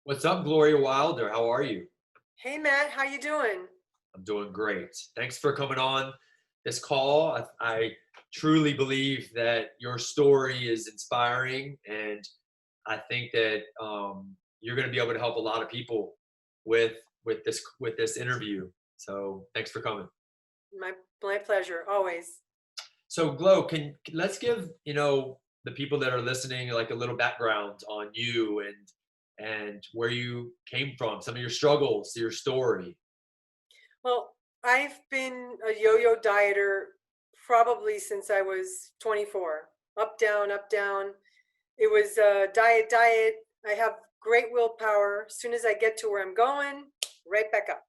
What's up, Gloria Wilder? How are you? Hey Matt, how you doing? I'm doing great. Thanks for coming on this call. I truly believe that your story is inspiring, and I think that you're going to be able to help a lot of people with with this interview. So thanks for coming. My my pleasure, always. So, Glo, let's give the people that are listening like a little background on you and where you came from, some of your struggles, your story. Well, I've been a yo-yo dieter probably since I was 24. Up, down, up, down. It was diet. I have great willpower. As soon as I get to where I'm going, right back up.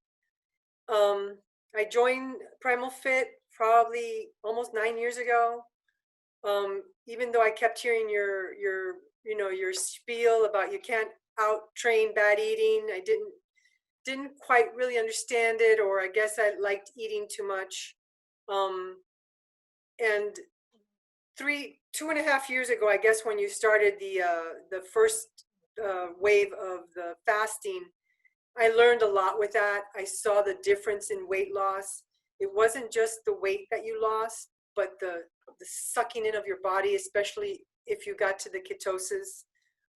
I joined Primal Fit probably almost 9 years ago. Even though I kept hearing your spiel about you can't out train bad eating, I didn't quite really understand it, or I guess I liked eating too much. Um, and 2.5 years ago, I guess when you started the first wave of the fasting, I learned a lot with that. I saw the difference in weight loss. It wasn't just the weight that you lost, but the sucking in of your body, especially if you got to the ketosis.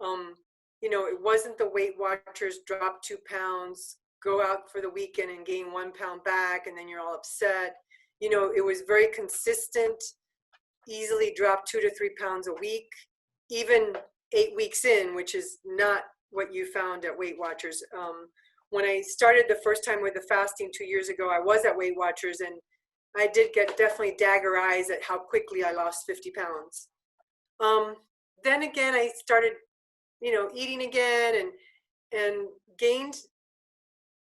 Um, it wasn't the Weight Watchers drop 2 pounds, go out for the weekend and gain 1 pound back, and then you're all upset. It was very consistent, easily drop 2 to 3 pounds a week, even 8 weeks in, which is not what you found at Weight Watchers. When I started the first time with the fasting 2 years ago, I was at Weight Watchers, and I did get definitely dagger eyes at how quickly I lost 50 pounds. Um, then again, I started, eating again and gained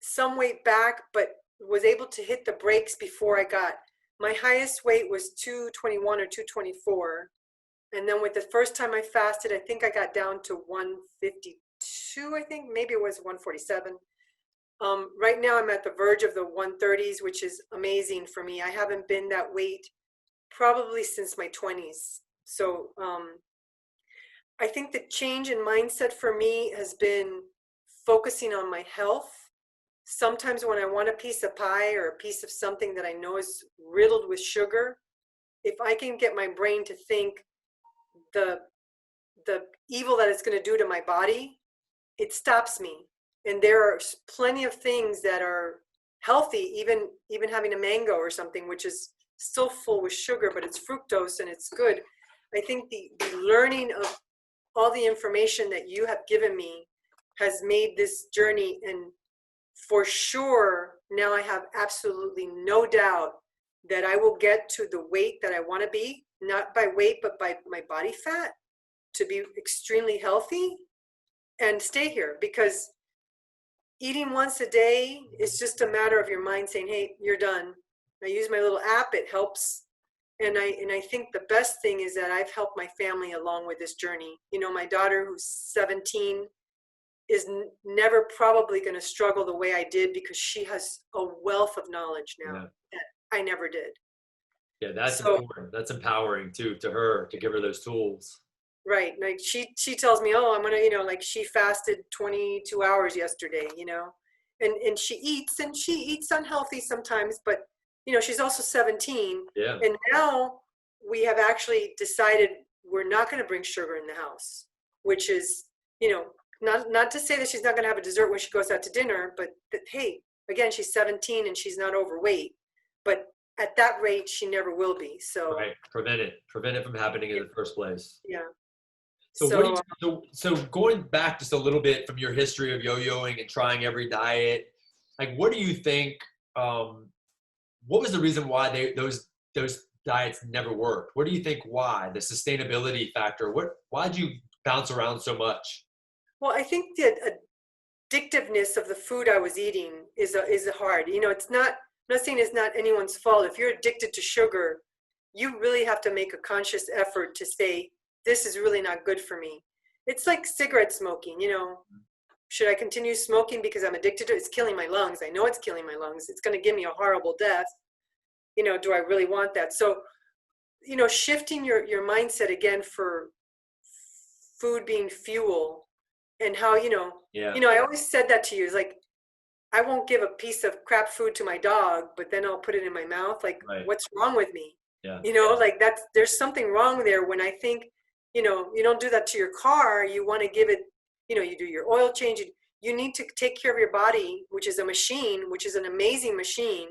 some weight back, but was able to hit the brakes before I got, my highest weight was 221 or 224. And then with the first time I fasted, I think I got down to 152, I think, maybe it was 147. Right now I'm at the verge of the 130s, which is amazing for me. I haven't been that weight probably since my 20s. So I think the change in mindset for me has been focusing on my health. Sometimes when I want a piece of pie or a piece of something that I know is riddled with sugar, if I can get my brain to think the the evil that it's going to do to my body, it stops me. And there are plenty of things that are healthy, even having a mango or something, which is still full with sugar, but it's fructose and it's good. I think the learning of all the information that you have given me has made this journey, and for sure now I have absolutely no doubt that I will get to the weight that I want to be, not by weight but by my body fat, to be extremely healthy and stay here. Because eating once a day is just a matter of your mind saying, hey, you're done. I use my little app, it helps. And I think the best thing is that I've helped my family along with this journey. My daughter, who's 17, is never probably going to struggle the way I did, because she has a wealth of knowledge now Yeah. that I never did. Yeah, that's So, important. That's empowering too to her to give her those tools. right. Like she tells me, oh, I'm going to, like she fasted 22 hours yesterday, and she eats unhealthy sometimes, but she's also 17. Yeah. And now we have actually decided we're not going to bring sugar in the house, which is, not to say that she's not going to have a dessert when she goes out to dinner, but that, hey, again, she's 17 and she's not overweight, but at that rate, she never will be. So, Right. Prevent it from happening in yeah. the first place. Yeah. So what do you So, so going back just a little bit from your history of yo-yoing and trying every diet, like what do you think um what was the reason why those diets never worked? What do you think why? The sustainability factor. Why'd you bounce around so much? well, I think the addictiveness of the food I was eating is hard. It's not, I'm not saying it's not anyone's fault. If you're addicted to sugar, you really have to make a conscious effort to say, this is really not good for me. It's like cigarette smoking, should I continue smoking because I'm addicted to it? It's killing my lungs. I know it's killing my lungs. It's going to give me a horrible death. Do I really want that? So, shifting your mindset again for food being fuel and how, Yeah. I always said that to you. It's like, I won't give a piece of crap food to my dog, but then I'll put it in my mouth. Like, Right. what's wrong with me? Yeah. Like there's something wrong there when I think, you don't do that to your car. You want to give it, you do your oil change. You need to take care of your body, which is a machine, which is an amazing machine,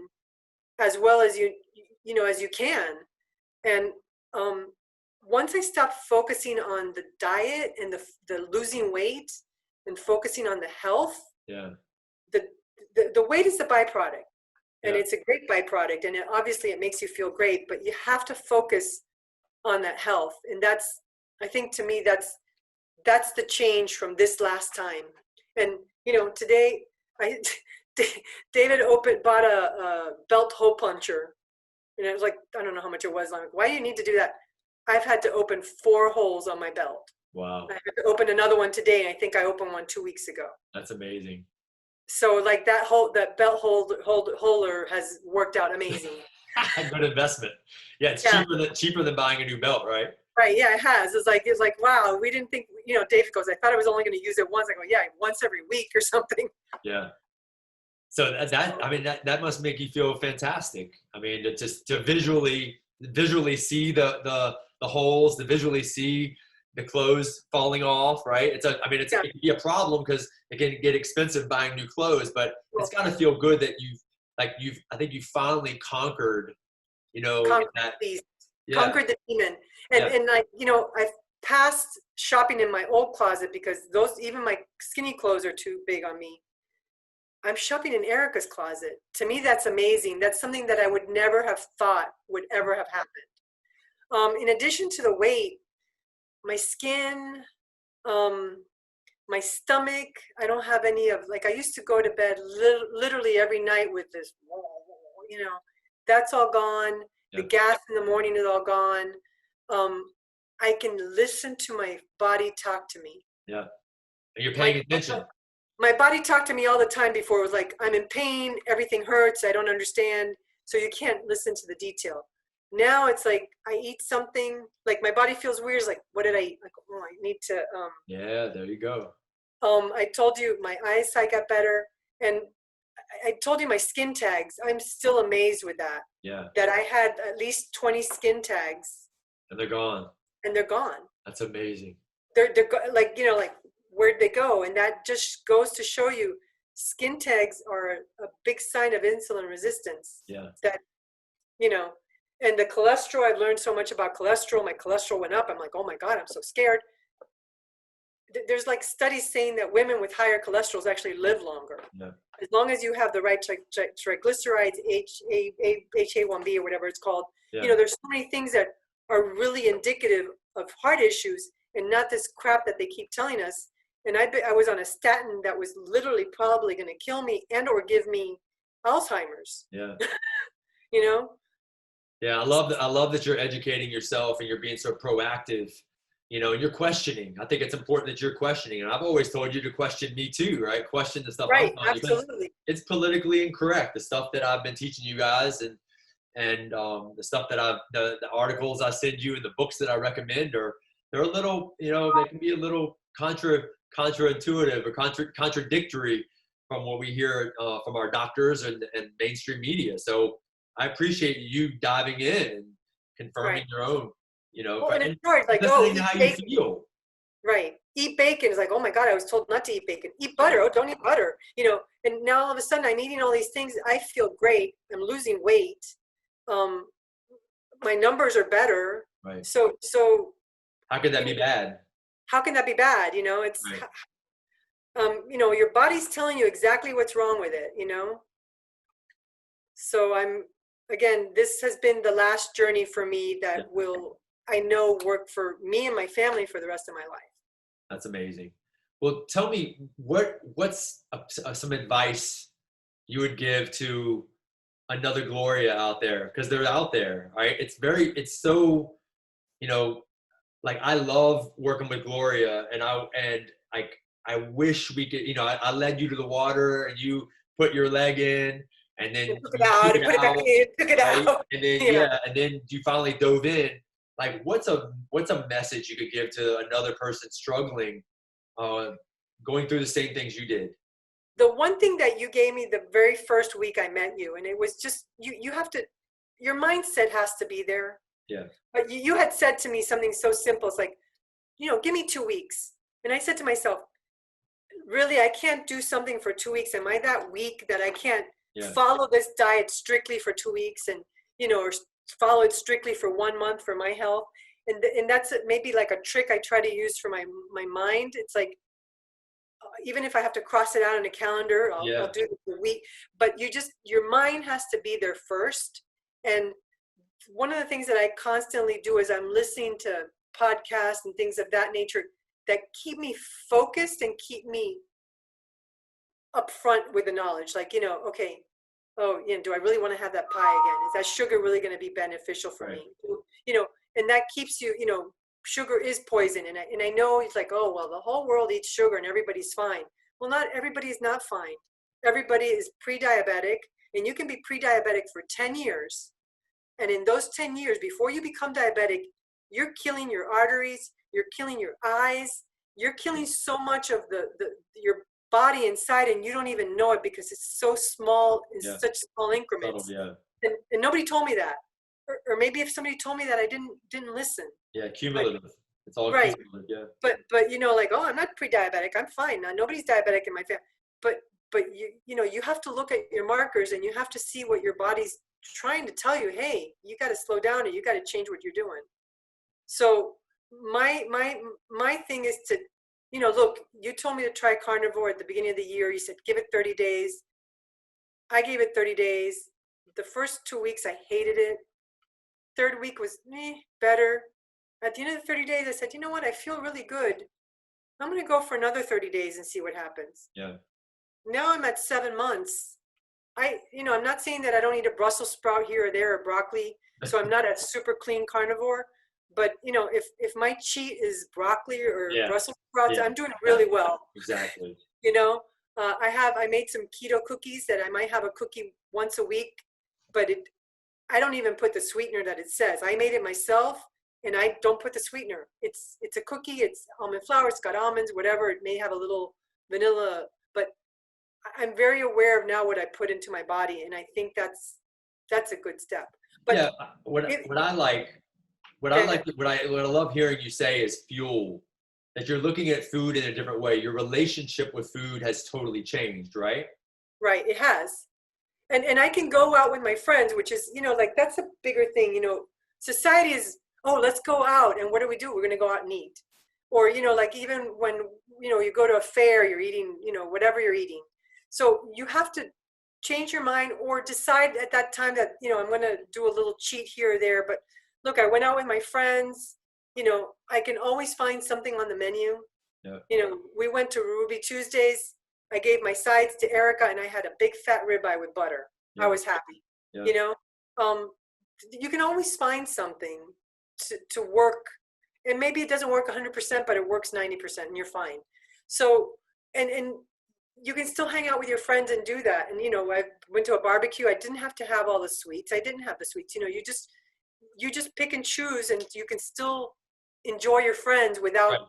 as well as as you can. And once I stopped focusing on the diet and the losing weight and focusing on the health, Yeah. the weight is the byproduct, and Yeah. it's a great byproduct, and obviously it makes you feel great, but you have to focus on that health. And I think to me, that's the change from this last time. And today I David bought a belt hole puncher, and it was like, I don't know how much it was. I'm like, why do you need to do that? I've had to open 4 holes on my belt. Wow. I had to open another one today, and I think I opened one 2 weeks ago. That's amazing. So like that belt holder has worked out amazing. Good investment. Yeah, it's cheaper than buying a new belt, right? Right. Yeah, it has. It's like, wow, we didn't think, David goes, I thought I was only going to use it once. I go, yeah, once every week or something. Yeah. So that must make you feel fantastic. I mean, to visually see the holes, to visually see the clothes falling off, right? It can be a problem because it can get expensive buying new clothes, but it's got to feel good that I think you finally conquered, Conquered the demon. And I've passed shopping in my old closet because even my skinny clothes are too big on me. I'm shopping in Erica's closet. To me, that's amazing. That's something that I would never have thought would ever have happened. In addition to the weight, my skin, my stomach, I don't have any of, I used to go to bed literally every night with this, that's all gone. Yeah. The gas in the morning is all gone. I can listen to my body talk to me. Yeah. And you're paying attention. My body talked to me all the time before. It was like, I'm in pain, everything hurts, I don't understand. So you can't listen to the detail. Now it's like, I eat something, like my body feels weird. It's like, what did I eat? Like, oh, I need to. Yeah, there you go. I told you my eyesight got better. And I told you my skin tags. I'm still amazed with that. Yeah. That I had at least 20 skin tags. And they're gone. That's amazing. They're like, where'd they go? And that just goes to show you skin tags are a big sign of insulin resistance. Yeah. That, and the cholesterol, I've learned so much about cholesterol. My cholesterol went up. I'm like, oh my God, I'm so scared. There's studies saying that women with higher cholesterol actually live longer. Yeah. As long as you have the right triglycerides, HA1B or whatever it's called. Yeah. There's so many things that are really indicative of heart issues and not this crap that they keep telling us. And I was on a statin that was literally probably going to kill me and or give me Alzheimer's. Yeah. Yeah, I love that you're educating yourself and you're being so proactive, and you're questioning. I think it's important that you're questioning. And I've always told you to question me too, right? Question the stuff. Right, absolutely. It's politically incorrect. The stuff that I've been teaching you guys and the stuff that the articles I send you and the books that I recommend they're a little, they can be a little counterintuitive or contradictory from what we hear from our doctors and mainstream media. So I appreciate you diving in and confirming your own, and it's hard, like, listening to how you feel. Right. Eat bacon is like, oh my God, I was told not to eat bacon. Eat butter. Oh, don't eat butter. And now all of a sudden I'm eating all these things. I feel great. I'm losing weight. My numbers are better. Right. So how could that be bad? How can that be bad? It's, right. Your body's telling you exactly what's wrong with it, So again, this has been the last journey for me that will, I know, work for me and my family for the rest of my life. That's amazing. Well, tell me what's some advice you would give to another Gloria out there, because they're out there, right? It's so, I love working with Gloria, and I wish we could, I led you to the water and you put your leg in and then took it out, put it back in, took it out. And then and then you finally dove in. What's a message you could give to another person struggling going through the same things you did. The one thing that you gave me the very first week I met you, and it was just, you have to, your mindset has to be there. Yeah. But you had said to me something so simple. It's like, give me 2 weeks. And I said to myself, really, I can't do something for 2 weeks. Am I that weak that I can't follow this diet strictly for 2 weeks and, or follow it strictly for 1 month for my health? And that's maybe like a trick I try to use for my mind. It's like, even if I have to cross it out on a calendar, I'll do the week. But your mind has to be there first. And one of the things that I constantly do is I'm listening to podcasts and things of that nature that keep me focused and keep me upfront with the knowledge. Like, okay, do I really want to have that pie again? Is that sugar really going to be beneficial for me? And that keeps you, sugar is poison. And I know it's like, oh, well, the whole world eats sugar and everybody's fine. Well, not everybody is not fine. Everybody is pre-diabetic, and you can be pre-diabetic for 10 years. And in those 10 years, before you become diabetic, you're killing your arteries, you're killing your eyes, you're killing so much of your body inside, and you don't even know it because it's so small in such small increments. And nobody told me that. Or maybe if somebody told me that, I didn't listen. Yeah, cumulative. It's all right. Cumulative, yeah. But like, oh, I'm not pre-diabetic. I'm fine. Now, nobody's diabetic in my family. But you have to look at your markers, and you have to see what your body's trying to tell you. Hey, you got to slow down, and you got to change what you're doing. So my thing is to, look, you told me to try carnivore at the beginning of the year. You said, give it 30 days. I gave it 30 days. The first 2 weeks, I hated it. Third week was better. At the end of the 30 days, I said, you know what? I feel really good. I'm going to go for another 30 days and see what happens. Yeah. Now I'm at 7 months. I'm not saying that I don't eat a Brussels sprout here or there or broccoli. So I'm not a super clean carnivore. But, if my cheat is broccoli or Brussels sprouts, I'm doing really well. Exactly. I made some keto cookies that I might have a cookie once a week, but I don't even put the sweetener that it says. I made it myself, and I don't put the sweetener. It's a cookie. It's almond flour. It's got almonds, whatever. It may have a little vanilla, but I'm very aware of now what I put into my body, and I think that's a good step. But what I love hearing you say is fuel. That you're looking at food in a different way. Your relationship with food has totally changed, right? Right, it has. And I can go out with my friends, which is, like, that's a bigger thing. Society is, oh, let's go out. And what do? We're going to go out and eat. Or, like, even when, you go to a fair, you're eating, whatever you're eating. So you have to change your mind or decide at that time that, I'm going to do a little cheat here or there. But look, I went out with my friends. I can always find something on the menu. Yeah. We went to Ruby Tuesdays. I gave my sides to Erica, and I had a big fat ribeye with butter. Yeah. I was happy. Yeah. You can always find something to work, and maybe it doesn't work 100%, but it works 90%, and you're fine. So, and you can still hang out with your friends and do that. And I went to a barbecue. I didn't have to have all the sweets. I didn't have the sweets. You just pick and choose, and you can still enjoy your friends without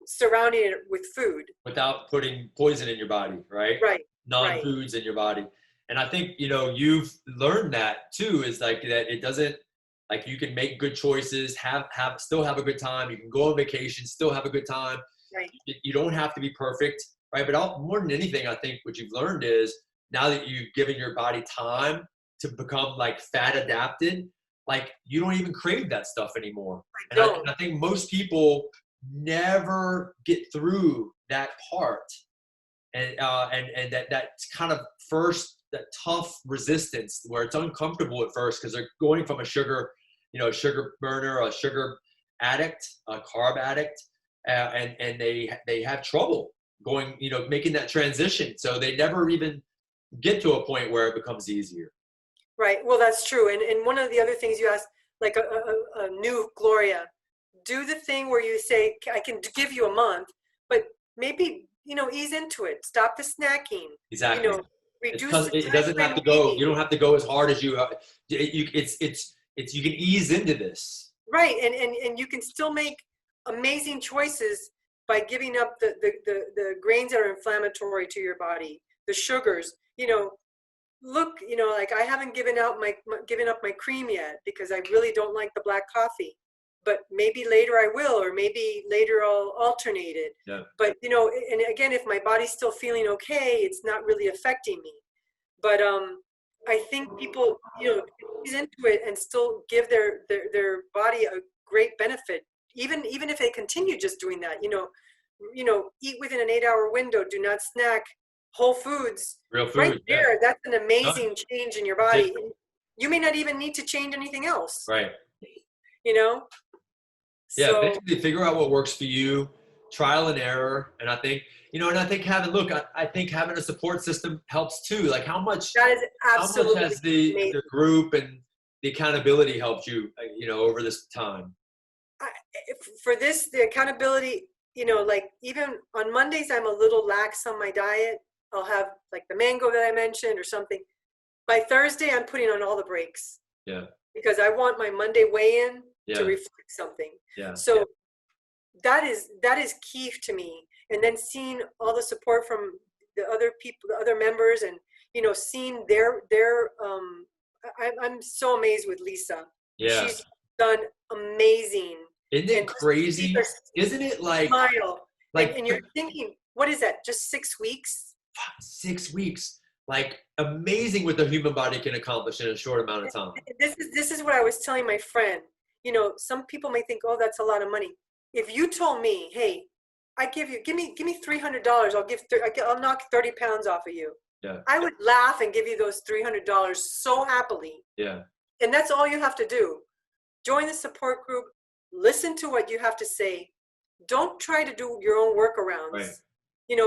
surrounding it with food. Without putting poison in your body, right? Right. Non-foods in your body. And I think, you've learned that too, is like that it doesn't, like, you can make good choices, still have a good time. You can go on vacation, still have a good time. Right. You don't have to be perfect, right? But more than anything, I think what you've learned is now that you've given your body time to become like fat adapted, like you don't even crave that stuff anymore. And I think most people never get through that part, and that kind of that tough resistance where it's uncomfortable at first because they're going from a sugar burner, a sugar addict, a carb addict, and they have trouble going, making that transition. So they never even get to a point where it becomes easier. Right. Well, that's true. And one of the other things you asked, like a new Gloria, do the thing where you say, I can give you a month, but maybe, ease into it. Stop the snacking. Exactly. Reduce it doesn't have to go. You don't have to go as hard as you. You can ease into this. Right, and you can still make amazing choices, by giving up the grains that are inflammatory to your body, the sugars, look, like I haven't given up my cream yet because I really don't like the black coffee, but maybe later I will, or maybe later I'll alternate it. Yeah. But, and again, if my body's still feeling okay, it's not really affecting me. But I think people, ease into it and still give their body a great benefit, even if they continue just doing that, eat within an 8-hour window, do not snack, whole foods. Real food. Right there, yeah. that's an amazing change in your body. Yeah. You may not even need to change anything else. Right. Yeah, so, eventually figure out what works for you, trial and error. And I think, I think having a support system helps too. Like how much has the group and the accountability helped you, over this time? For this, the accountability, like even on Mondays, I'm a little lax on my diet. I'll have like the mango that I mentioned or something. By Thursday, I'm putting on all the brakes. Yeah. Because I want my Monday weigh-in to reflect something. Yeah. So that is key to me. And then seeing all the support from the other people, the other members, and seeing their I'm so amazed with Lisa. Yeah. She's done amazing. Isn't it crazy? Isn't it like smile? And you're thinking, what is that? Just 6 weeks? 6 weeks. Like amazing what the human body can accomplish in a short amount of time. This is what I was telling my friend. Some people may think, oh, that's a lot of money. If you told me, hey, I give me $300, I'll knock 30 pounds off of you. Yeah. I would laugh and give you those $300 so happily. Yeah. And that's all you have to do. Join the support group. Listen to what you have to say. Don't try to do your own workarounds. Right.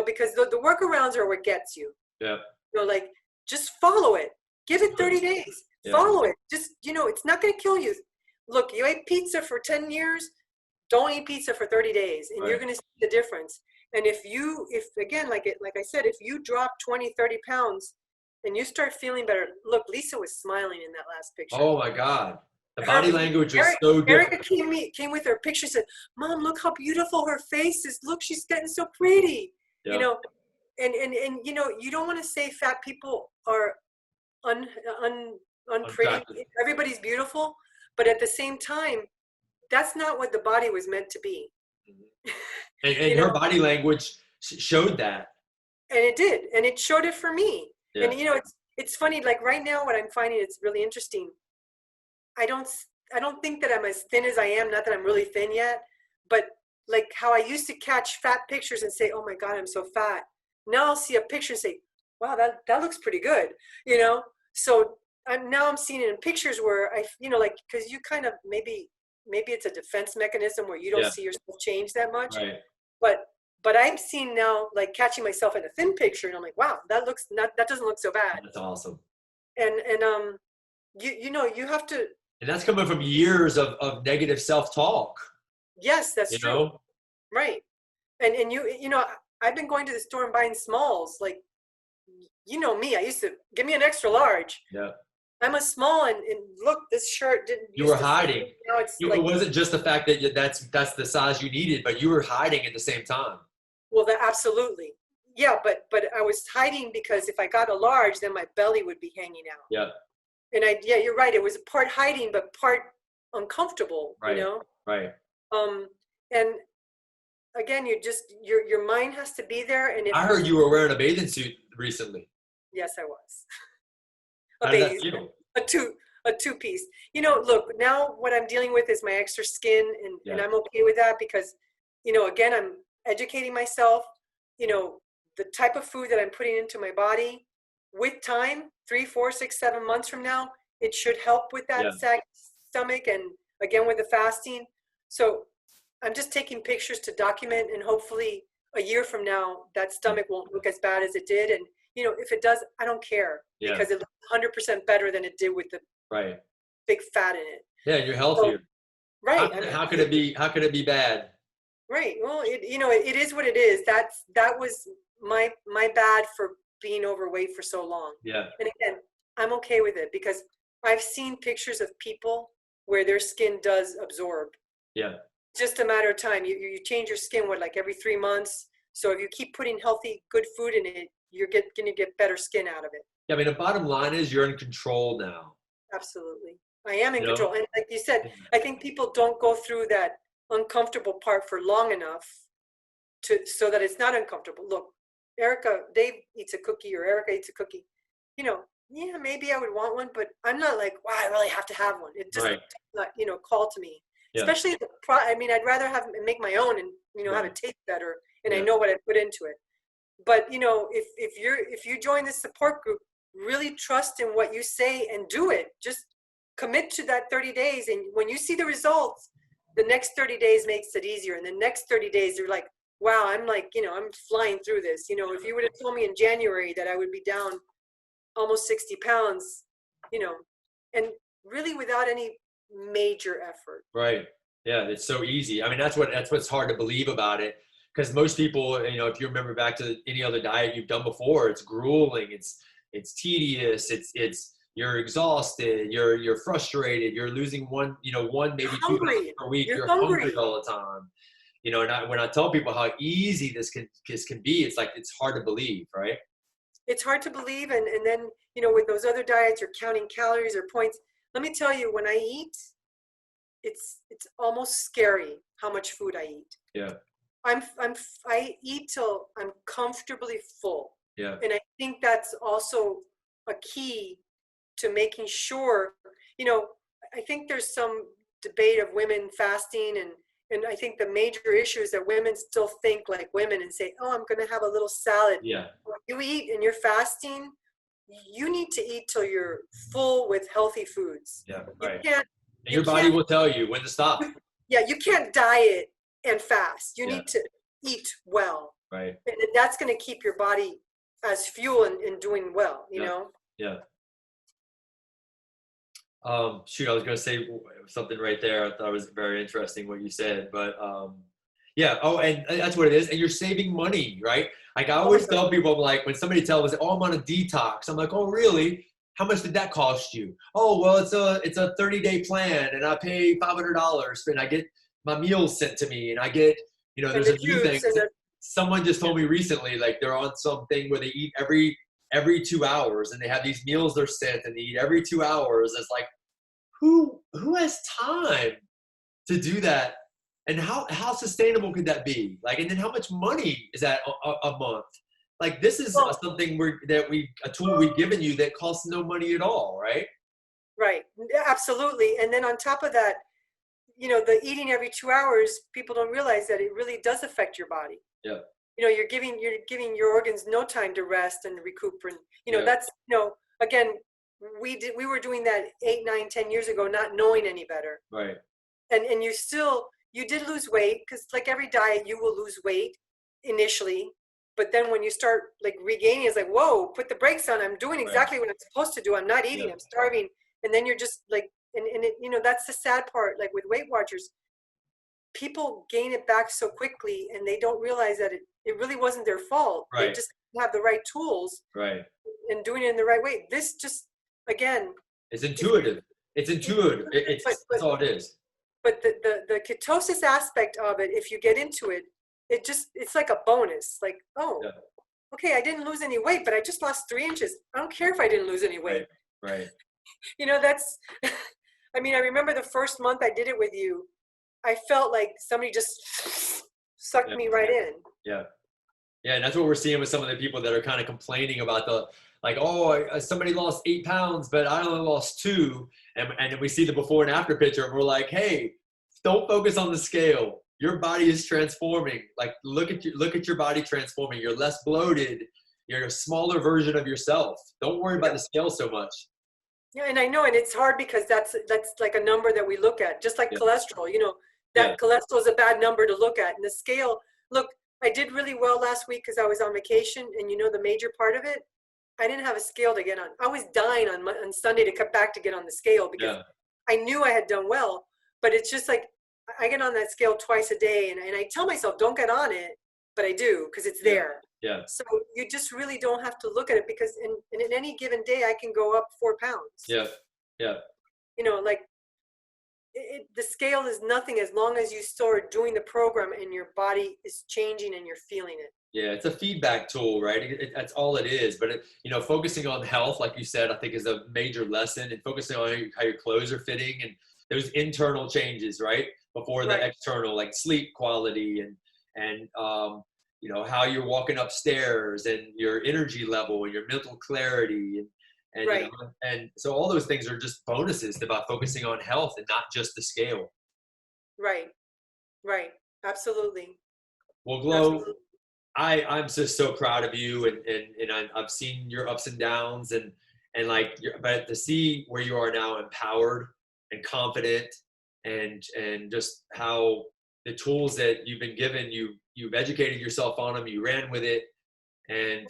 Because the workarounds are what gets you. Yeah. Like just follow it. Give it 30 days. Yeah. Follow it. Just, it's not going to kill you. Look, you ate pizza for 10 years. Don't eat pizza for 30 days and you're going to see the difference. And if again, like I said, if you drop 20, 30 pounds and you start feeling better, look, Lisa was smiling in that last picture. Oh my God. The body language was so different. Erica came with her picture and said, Mom, look how beautiful her face is. Look, she's getting so pretty. Yep. And you don't want to say fat people are unpretty. Everybody's beautiful. But at the same time, that's not what the body was meant to be. And her body language showed that. And it did. And it showed it for me. Yeah. And, it's funny, like right now what I'm finding, it's really interesting. I don't think that I'm as thin as I am. Not that I'm really thin yet, but like how I used to catch fat pictures and say, oh my God, I'm so fat. Now I'll see a picture and say, wow, that looks pretty good. So I'm seeing it in pictures where like, cause you kind of, maybe it's a defense mechanism where you don't see yourself change that much, right. But I'm seeing now, like catching myself in a thin picture and I'm like, wow, that doesn't look so bad. That's awesome. And you have to, and that's coming from years of negative self-talk. Yes, that's true. Right. And I've been going to the store and buying smalls. Like, me, I used to give me an extra large. Yeah. I'm a small and look, this shirt didn't. You were hiding. Now it's it wasn't just the fact that that's the size you needed, but you were hiding at the same time. Well, absolutely. Yeah, but I was hiding because if I got a large, then my belly would be hanging out. Yeah. And you're right. It was part hiding, but part uncomfortable. Right. Right. And again, your mind has to be there. And I heard you were wearing a bathing suit recently. Yes, I was. How did that feel? A two-piece. Look, now what I'm dealing with is my extra skin, and I'm okay with that because, again, I'm educating myself. The type of food that I'm putting into my body. With time, 3, 4, 6, 7 months from now, it should help with that stomach and again with the fasting. So I'm just taking pictures to document, and hopefully a year from now, that stomach won't look as bad as it did. And if it does, I don't care because it looks 100% better than it did with the big fat in it. Yeah, you're healthier. So, right. How could it be bad? Right. Well, it is what it is. That was my bad for being overweight for so long. Yeah. And again, I'm okay with it because I've seen pictures of people where their skin does absorb. Yeah. just a matter of time. You change your skin, like every 3 months. So if you keep putting healthy, good food in it, you're going to get better skin out of it. Yeah, I mean, the bottom line is you're in control now. Absolutely. I am in You know? control. And like you said, I think people don't go through that uncomfortable part for long enough so that it's not uncomfortable. Look, Dave eats a cookie, or Erica eats a cookie. Yeah, maybe I would want one, but I'm not like, wow, I really have to have one. It just, Right. not, call to me. Yeah. Especially I mean, I'd rather make my own and, have it taste better, and I know what I put into it. But, if you join this support group, really trust in what you say and do it. Just commit to that 30 days. And when you see the results, the next 30 days makes it easier. And the next 30 days, you're like, wow, I'm like, I'm flying through this. If you would have told me in January that I would be down almost 60 pounds, and really without any major effort. Right. Yeah, it's so easy. I mean, that's what's hard to believe about it. Because most people, if you remember back to any other diet you've done before, it's grueling, it's tedious, it's you're exhausted, you're frustrated, you're losing one maybe 2 pounds per week, you're hungry all the time. And when I tell people how easy this can be, it's like it's hard to believe, right? It's hard to believe, and then with those other diets, you're counting calories or points. Let me tell you, when I eat, it's almost scary how much food I eat. Yeah. I eat till I'm comfortably full. Yeah. And I think that's also a key to making sure, I think there's some debate of women fasting, and I think the major issue is that women still think like women and say, oh, I'm going to have a little salad. Yeah. When you eat and you're fasting, you need to eat till you're full with healthy foods. Yeah. Right. Your body will tell you when to stop. Yeah. You can't diet and fast. You Yeah. need to eat well. Right. And that's going to keep your body as fuel and doing well, you know? Yeah. Shoot, I was going to say something right there. I thought it was very interesting what you said, but yeah. Oh, and that's what it is. And you're saving money, right? Like I always tell people, I'm like, when somebody tells me, oh, I'm on a detox, I'm like, oh, really? How much did that cost you? Oh, well, it's a 30-day plan, and I pay $500, and I get my meals sent to me, and I get, there's a few things. Someone just told me recently, like they're on something where they eat every 2 hours, and they have these meals they're sent, and they eat every 2 hours. It's like, who has time to do that? And how sustainable could that be? Like, and then how much money is that a month? Like, this is something a tool we've given you that costs no money at all, right? Right, absolutely. And then on top of that, the eating every 2 hours, people don't realize that it really does affect your body. Yeah. You're giving your organs no time to rest and recoup, and that's again, we were doing that 8, 9, 10 years ago, not knowing any better. Right. And you did lose weight, because like every diet, you will lose weight initially, but then when you start like regaining, it's like, whoa, put the brakes on. I'm doing exactly what I'm supposed to do. I'm not eating. I'm starving. And then you're just like, and it, that's the sad part. Like with Weight Watchers, people gain it back so quickly, and they don't realize that it really wasn't their fault. Right. They just have the right tools. Right. And doing it in the right way. This just, again, it's intuitive. It's intuitive. That's all it is. But the ketosis aspect of it, if you get into it, it's like a bonus. Like, okay, I didn't lose any weight, but I just lost 3 inches. I don't care if I didn't lose any weight. Right. That's, I mean, I remember the first month I did it with you, I felt like somebody just sucked me right in. Yeah. Yeah, and that's what we're seeing with some of the people that are kind of complaining about somebody lost 8 pounds, but I only lost 2. And we see the before and after picture, and we're like, hey, don't focus on the scale. Your body is transforming. Like, look at your body transforming. You're less bloated. You're a smaller version of yourself. Don't worry about the scale so much. Yeah, and I know, and it's hard because that's like a number that we look at, just like cholesterol. Cholesterol is a bad number to look at. And the scale, look, I did really well last week because I was on vacation, and the major part of it, I didn't have a scale to get on. I was dying on Sunday to cut back to get on the scale because I knew I had done well, but it's just like I get on that scale twice a day, and I tell myself don't get on it, but I do because it's there. Yeah. So you just really don't have to look at it, because in any given day I can go up 4 pounds. Yeah. Yeah. Like the scale is nothing as long as you start doing the program and your body is changing and you're feeling it. Yeah, it's a feedback tool, right? That's all it is. But focusing on health, like you said, I think is a major lesson, and focusing on how your clothes are fitting and those internal changes, right? Before the Right. external, like sleep quality and how you're walking upstairs and your energy level and your mental clarity and Right. and so all those things are just bonuses about focusing on health and not just the scale. Right. Right. Absolutely. Well, Glow, Absolutely. I'm just so proud of you, and I've seen your ups and downs, and like, but to see where you are now, empowered and confident, and just how the tools that you've been given, you've educated yourself on them, you ran with it, and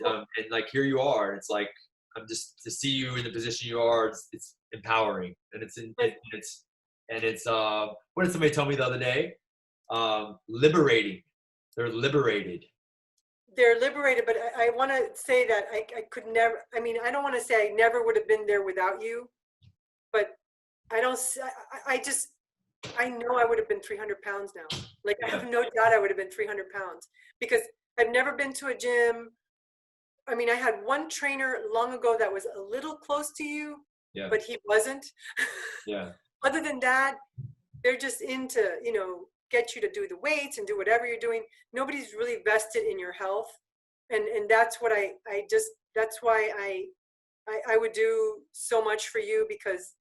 like here you are, and it's like I'm just to see you in the position you are, it's empowering, and it's what did somebody tell me the other day? Liberating. They're liberated. They're liberated, but I want to say that I could never, I mean, I don't want to say I never would have been there without you, but I don't, I just, I know I would have been 300 pounds now. Like, I have no doubt I would have been 300 pounds because I've never been to a gym. I mean, I had one trainer long ago that was a little close to you, Yeah. but he wasn't. Yeah. Other than that, they're just into, get you to do the weights and do whatever you're doing. Nobody's really vested in your health. And that's what that's why I would do so much for you, because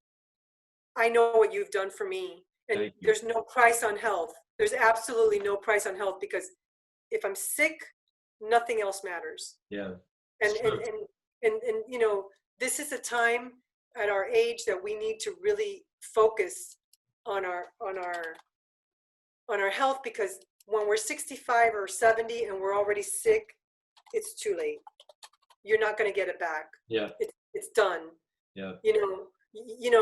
I know what you've done for me. And there's no price on health. There's absolutely no price on health, because if I'm sick, nothing else matters. Yeah. And this is a time at our age that we need to really focus on our health, because when we're 65 or 70 and we're already sick, it's too late. You're not going to get it back. Yeah. It's done. Yeah.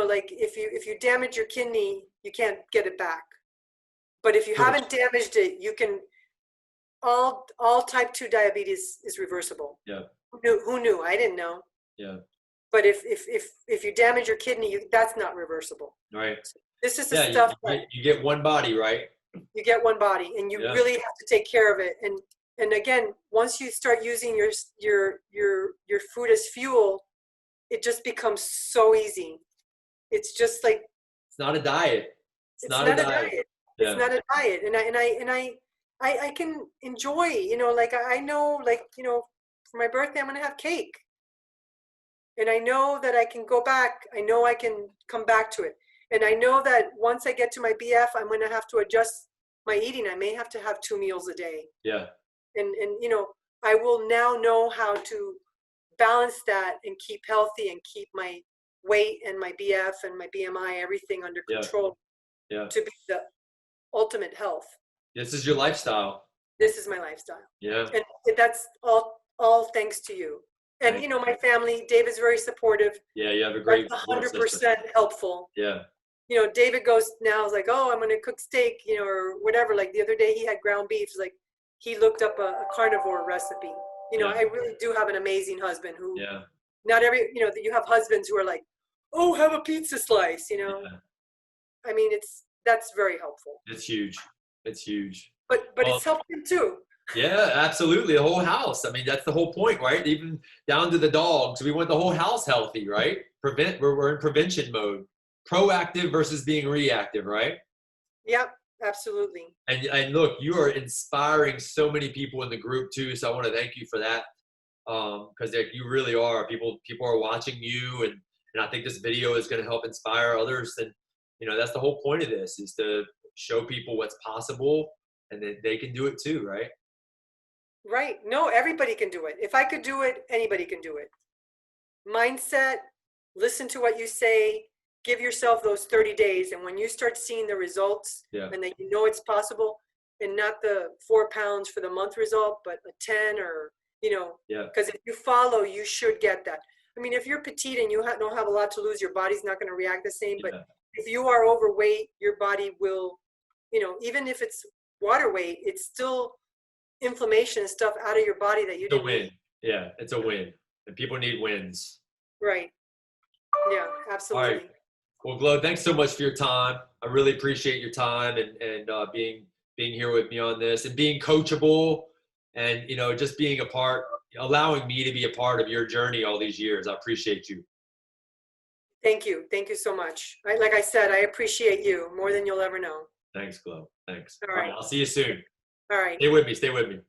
Like if you damage your kidney, you can't get it back. But if you haven't damaged it, you can. All type 2 diabetes is reversible. Yeah. Who knew? I didn't know. Yeah. But if you damage your kidney, that's not reversible. Right. So this is the stuff you get one body, right? You get one body, and you really have to take care of it. And again, once you start using your food as fuel, it just becomes so easy. It's just like, it's not a diet. It's not a diet. Yeah. It's not a diet. And I can enjoy, like I know, like, for my birthday, I'm going to have cake. And I know that I can go back. I know I can come back to it. And I know that once I get to my BF, I'm going to have to adjust my eating. I may have to have 2 meals a day. Yeah. And I will now know how to balance that and keep healthy and keep my weight and my BF and my BMI, everything under control. Yeah. To be the ultimate health. This is your lifestyle. This is my lifestyle. Yeah. And that's all thanks to you. And my family, David's very supportive. Yeah, you have a great 100% helpful. Yeah. David goes now, is like, oh, I'm going to cook steak, or whatever. Like the other day he had ground beef. Like he looked up a carnivore recipe. I really do have an amazing husband who, not every, you have husbands who are like, oh, have a pizza slice, Yeah. I mean, that's very helpful. It's huge. It's huge. But it's helpful too. Yeah, absolutely. The whole house. I mean, that's the whole point, right? Even down to the dogs. We want the whole house healthy, right? We're in prevention mode. Proactive versus being reactive, right? Yep, absolutely. And look, you are inspiring so many people in the group too. So I want to thank you for that. Because you really are. People are watching you, and I think this video is going to help inspire others. And that's the whole point of this, is to show people what's possible, and that they can do it too, right? Right. No, everybody can do it. If I could do it, anybody can do it. Mindset, listen to what you say, give yourself those 30 days. And when you start seeing the results, and that it's possible, and not the 4 pounds for the month result, but a 10 or, because if you follow, you should get that. I mean, if you're petite and you don't have a lot to lose, your body's not going to react the same. But if you are overweight, your body will, even if it's water weight, it's still inflammation and stuff out of your body that you didn't win. Yeah, it's a win. And people need wins. Right. Yeah, absolutely. All right. Well, Glo, thanks so much for your time. I really appreciate your time and being here with me on this and being coachable and, you know, just being a part, allowing me to be a part of your journey all these years. I appreciate you. Thank you. Thank you so much. Like I said, I appreciate you more than you'll ever know. Thanks, Glo. Thanks. All All right. right. I'll see you soon. All right. Stay with me. Stay with me.